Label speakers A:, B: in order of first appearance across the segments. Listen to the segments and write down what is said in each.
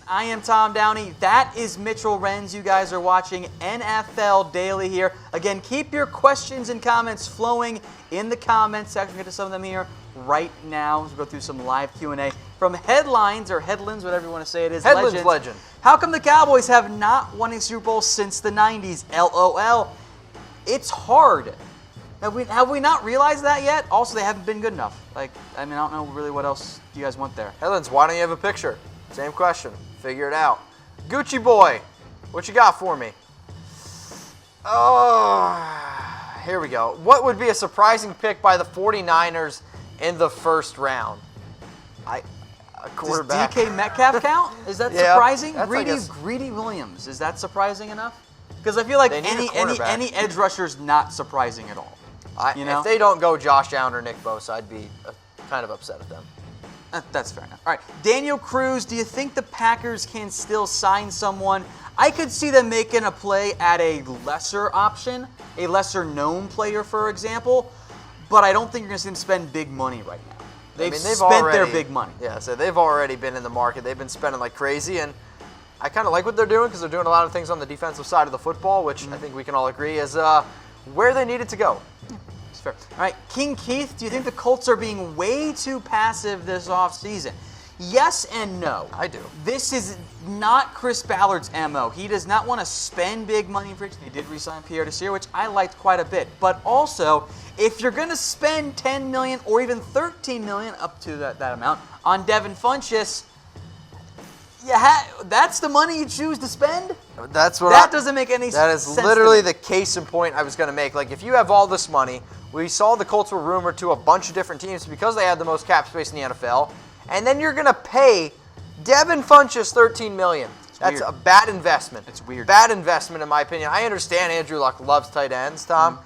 A: I am Tom Downey. That is Mitchell Renz. You guys are watching NFL Daily here. Again, keep your questions and comments flowing in the comments section. We'll get to some of them here right now. We'll go through some live Q&A from Headlines, or Headlands, whatever you want to say it is.
B: Headlands Legend.
A: How come the Cowboys have not won a Super Bowl since the 90s? LOL. It's hard. Have we not realized that yet? Also, they haven't been good enough. I don't know really what else you guys want there.
B: Headlands, why don't you have a picture? Same question. Figure it out. Gucci boy, what you got for me? Oh, here we go. What would be a surprising pick by the 49ers in the first round? A quarterback.
A: Does DK Metcalf count? Is that
B: Yeah,
A: surprising?
B: that's,
A: Greedy Williams. Is that surprising enough? Because I feel like any edge rusher is not surprising at all.
B: If they don't go Josh Allen or Nick Bosa, I'd be kind of upset at them.
A: That's fair enough. All right, Daniel Cruz, do you think the Packers can still sign someone? I could see them making a play at a lesser option, a lesser-known player, for example, but I don't think you're going to see them spend big money right now. They've spent their big money.
B: Yeah, so they've already been in the market. They've been spending like crazy, and I kind of like what they're doing because they're doing a lot of things on the defensive side of the football, which I think we can all agree is where they needed to go.
A: Fair. All right, King Keith, do you think the Colts are being way too passive this offseason? Yes and no.
B: I do.
A: This is not Chris Ballard's MO. He does not want to spend big money for it. He did re-sign Pierre Desir, which I liked quite a bit. But also, if you're going to spend $10 million or even $13 million, up to that amount, on Devin Funchess, that's the money you choose to spend? That doesn't make any sense.
B: That is literally the case in point I was going to make. Like, if you have all this money, we saw the Colts were rumored to a bunch of different teams because they had the most cap space in the NFL, and then you're going to pay Devin Funchess $13 million. That's a bad investment.
A: It's weird.
B: Bad investment, in my opinion. I understand Andrew Luck loves tight ends, Tom.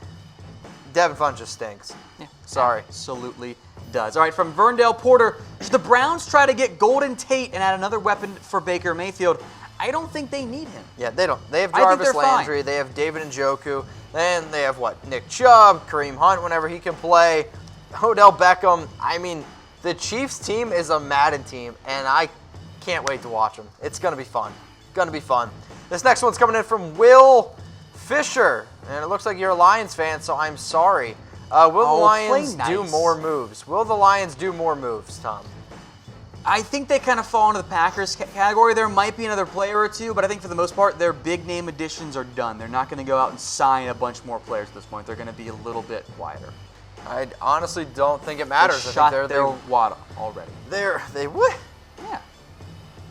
B: Devin Funchess stinks.
A: Yeah,
B: sorry.
A: Absolutely does. All right, from Verndell Porter, should the Browns try to get Golden Tate and add another weapon for Baker Mayfield? I don't think they need him.
B: Yeah, they don't. They have Jarvis Landry.
A: Fine.
B: They have David Njoku. Then they have Nick Chubb, Kareem Hunt whenever he can play, Odell Beckham. I mean, the Chiefs team is a Madden team, and I can't wait to watch them. It's going to be fun. This next one's coming in from Will Fisher, and it looks like you're a Lions fan, so I'm sorry. Will the Lions do more moves? Will the Lions do more moves, Tom?
A: I think they kind of fall into the Packers category. There might be another player or two, but I think for the most part, their big name additions are done. They're not going to go out and sign a bunch more players at this point. They're going to be a little bit quieter.
B: I honestly don't think it matters.
A: They shot their wad already.
B: They would?
A: Yeah.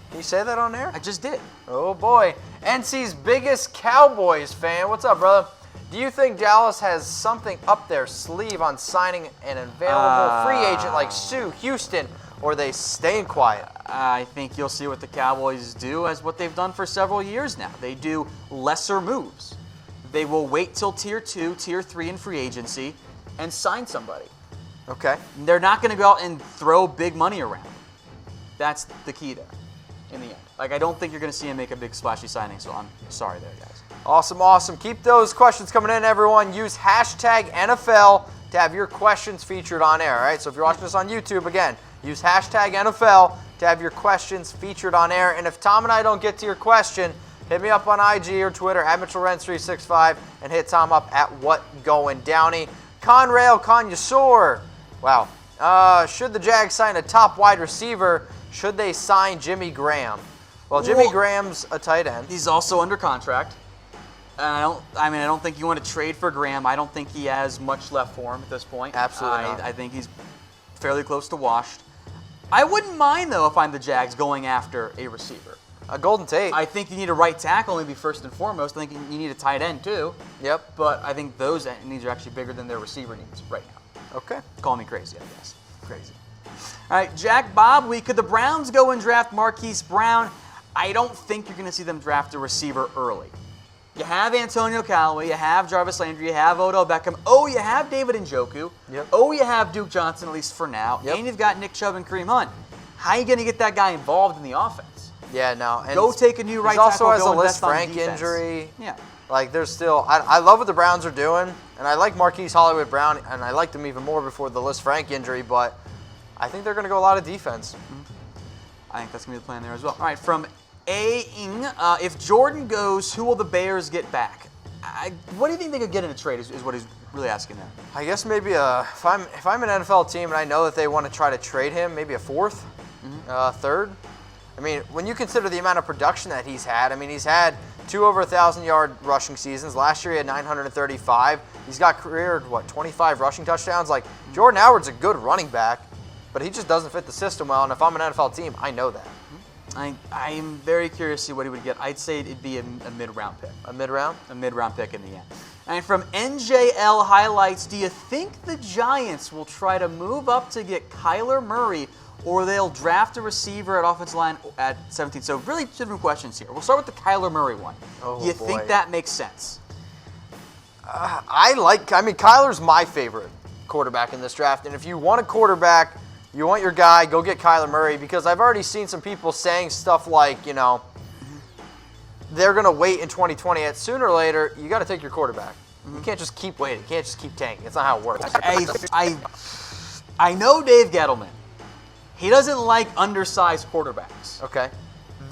B: Can you say that on air?
A: I just did.
B: Oh, boy. NC's biggest Cowboys fan. What's up, brother? Do you think Dallas has something up their sleeve on signing an available free agent like Sue Houston, or are they staying quiet?
A: I think you'll see what the Cowboys do as what they've done for several years now. They do lesser moves. They will wait till Tier 2, Tier 3 in free agency and sign somebody.
B: Okay.
A: They're not going to go out and throw big money around. That's the key there in the end. I don't think you're going to see him make a big splashy signing, so I'm sorry there, guys.
B: Awesome. Keep those questions coming in, everyone. Use hashtag NFL to have your questions featured on air, all right? So if you're watching this on YouTube, again, use hashtag NFL to have your questions featured on air. And if Tom and I don't get to your question, hit me up on IG or Twitter at Mitchell Renz 365 and hit Tom up at WhatGoingDowney. Conrail Connoisseur. Wow. Should the Jags sign a top wide receiver? Should they sign Jimmy Graham? Well, Jimmy Graham's a tight end.
A: He's also under contract. And I don't think you want to trade for Graham. I don't think he has much left for him at this point.
B: Absolutely not.
A: I think he's fairly close to washed. I wouldn't mind, though, if I'm the Jags going after a receiver.
B: A Golden Tate.
A: I think you need a right tackle, maybe first and foremost. I think you need a tight end, too.
B: Yep.
A: But I think those needs are actually bigger than their receiver needs right now.
B: Okay.
A: Call me crazy, I guess. Crazy. All right, Jackbobwee, could the Browns go and draft Marquise Brown? I don't think you're going to see them draft a receiver early. You have Antonio Callaway, you have Jarvis Landry, you have Odell Beckham. Oh, you have David Njoku.
B: Yep.
A: Oh, you have Duke Johnson, at least for now.
B: Yep.
A: And you've got Nick Chubb and Kareem Hunt. How are you going to get that guy involved in the offense?
B: Yeah, no. And
A: go take a new right
B: tackle.
A: tackle.
B: Also has a
A: Liz
B: Frank injury.
A: Yeah.
B: There's still. I love what the Browns are doing, and I like Marquise Hollywood Brown, and I liked him even more before the Liz Frank injury. But I think they're going to go a lot of defense.
A: I think that's going to be the plan there as well. All right, from If Jordan goes, who will the Bears get back? What do you think they could get in a trade is what he's really asking there.
B: I guess maybe if I'm an NFL team and I know that they want to try to trade him, maybe a fourth, third. I mean, when you consider the amount of production that he's had, I mean, he's had 2 over 1,000-yard rushing seasons. Last year he had 935. He's got career, 25 rushing touchdowns. Like, Jordan Howard's a good running back, but he just doesn't fit the system well. And if I'm an NFL team, I know that.
A: I am very curious to see what he would get. I'd say it'd be a mid-round pick.
B: A mid-round?
A: A mid-round pick in the end. And from NJL Highlights, do you think the Giants will try to move up to get Kyler Murray, or they'll draft a receiver at offensive line at 17? So really two different questions here. We'll start with the Kyler Murray one. Do you think that makes sense?
B: Kyler's my favorite quarterback in this draft. And if you want a quarterback, you want your guy, go get Kyler Murray, because I've already seen some people saying stuff like, they're going to wait in 2020. And sooner or later, you got to take your quarterback. You can't just keep waiting. You can't just keep tanking. It's not how it works.
A: I know Dave Gettleman. He doesn't like undersized quarterbacks.
B: Okay.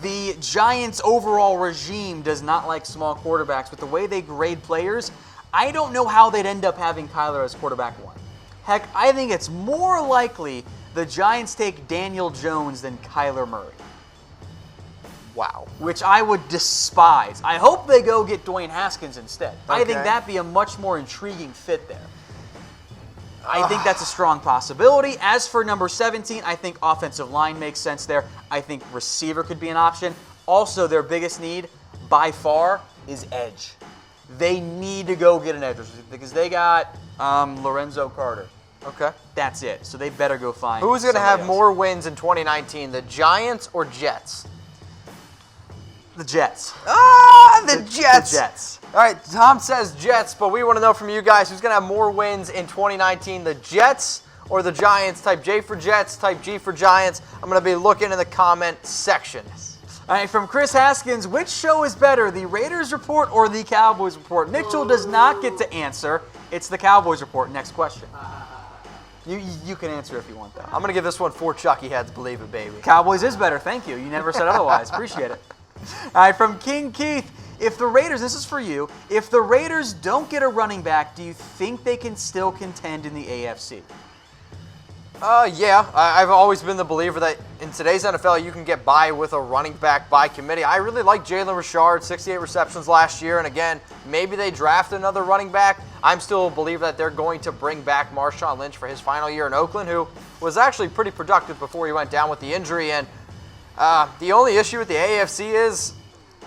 A: The Giants' overall regime does not like small quarterbacks, but the way they grade players, I don't know how they'd end up having Kyler as quarterback one. Heck, I think it's more likely the Giants take Daniel Jones than Kyler Murray.
B: Wow.
A: Which I would despise. I hope they go get Dwayne Haskins instead. I think that'd be a much more intriguing fit there. I think that's a strong possibility. As for number 17, I think offensive line makes sense there. I think receiver could be an option. Also, their biggest need, by far, is edge. They need to go get an edge because they got Lorenzo Carter.
B: Okay.
A: That's it. So they better go find
B: Who's going to have
A: else.
B: more wins in 2019, the Giants or Jets?
A: The Jets.
B: The Jets.
A: The Jets.
B: All right, Tom says Jets, but we want to know from you guys who's going to have more wins in 2019, the Jets or the Giants. Type J for Jets, type G for Giants. I'm going to be looking in the comment section.
A: All right, from Chris Haskins, which show is better, the Raiders Report or the Cowboys Report? Mitchell does not get to answer. It's the Cowboys Report. Next question. You can answer if you want that.
B: I'm going to give this one 4 Chucky heads, believe it, baby.
A: Cowboys is better. Thank you. You never said otherwise. Appreciate it. All right, from King Keith, if the Raiders, this is for you, if the Raiders don't get a running back, do you think they can still contend in the AFC?
B: Yeah. I've always been the believer that in today's NFL, you can get by with a running back by committee. I really like Jalen Richard, 68 receptions last year. And again, maybe they draft another running back. I'm still a believer that they're going to bring back Marshawn Lynch for his final year in Oakland, who was actually pretty productive before he went down with the injury. And the only issue with the AFC is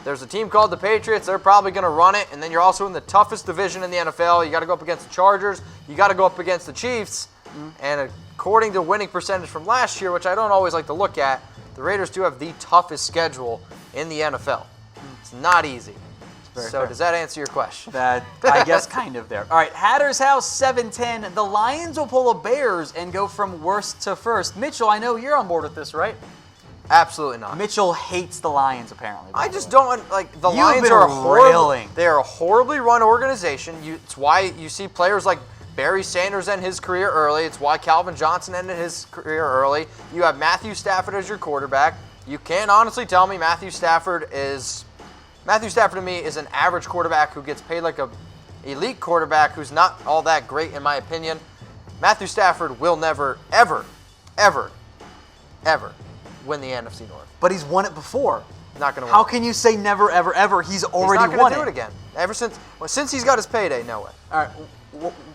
B: there's a team called the Patriots. They're probably going to run it. And then you're also in the toughest division in the NFL. You got to go up against the Chargers. You got to go up against the Chiefs. And according to winning percentage from last year, which I don't always like to look at, the Raiders do have the toughest schedule in the NFL. It's not easy. So
A: fair.
B: Does that answer your question?
A: That, I guess, kind of there. All right, Hatter's House 710. The Lions will pull a Bears and go from worst to first. Mitchell, I know you're on board with this, right?
B: Absolutely not.
A: Mitchell hates the Lions, apparently.
B: I just don't like the
A: You've
B: Lions
A: been
B: are horrible.
A: railing.
B: They are a horribly run organization. It's why you see players like Barry Sanders ended his career early. It's why Calvin Johnson ended his career early. You have Matthew Stafford as your quarterback. You can't honestly tell me Matthew Stafford to me is an average quarterback who gets paid like a elite quarterback who's not all that great in my opinion. Matthew Stafford will never, ever, ever, ever win the NFC North.
A: But he's won it before.
B: Not going to win.
A: How can you say never, ever, ever? He's already won it.
B: He's not going to do it again. Ever since he's got his payday, no way.
A: All right.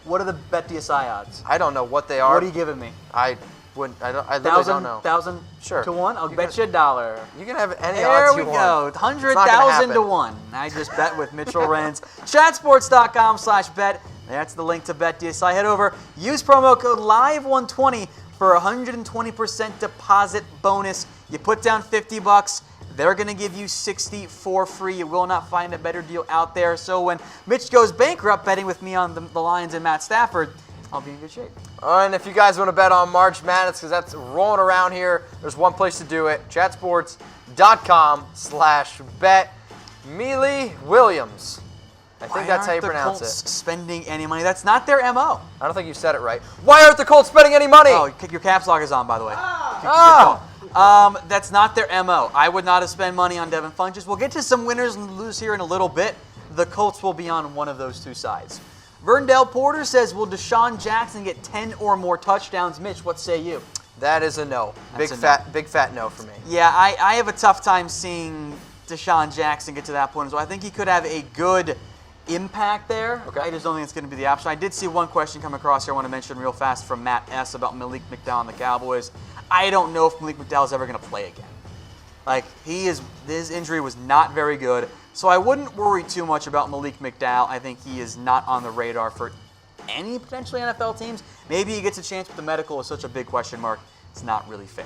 A: What are the BetDSI odds?
B: I don't know what they are.
A: What are you giving me?
B: I literally don't know.
A: 1,000
B: Sure.
A: to 1? I'll bet you $1.
B: You can have any
A: There
B: odds
A: we
B: you
A: go.
B: want.
A: 100,000 to 1. I just bet with Mitchell Renz. Chatsports.com/bet. That's the link to BetDSI. Head over. Use promo code LIVE120 for a 120% deposit bonus. You put down $50. They're going to give you $60 for free. You will not find a better deal out there. So when Mitch goes bankrupt betting with me on the Lions and Matt Stafford, I'll be in good shape.
B: And if you guys want to bet on March Madness, because that's rolling around here, there's one place to do it. Chatsports.com/bet. Meli Williams. I think that's how you pronounce
A: Colts
B: it.
A: Spending any money? That's not their MO.
B: I don't think you said it right. Why aren't the Colts spending any money?
A: Oh, your caps lock is on, by the way. That's not their MO. I would not have spent money on Devin Funchess. We'll get to some winners and losers here in a little bit. The Colts will be on one of those two sides. Verndell Porter says, will DeSean Jackson get 10 or more touchdowns? Mitch, what say you?
B: That is a no. Big fat no for me.
A: Yeah, I have a tough time seeing DeSean Jackson get to that point as well. I think he could have a good impact there.
B: Okay.
A: I just don't think it's going to be the option. I did see one question come across here I want to mention real fast from Matt S. about Malik McDowell and the Cowboys. I don't know if Malik McDowell is ever going to play again. Like, his injury was not very good, so I wouldn't worry too much about Malik McDowell. I think he is not on the radar for any potentially NFL teams. Maybe he gets a chance, but the medical is such a big question mark. It's not really fair.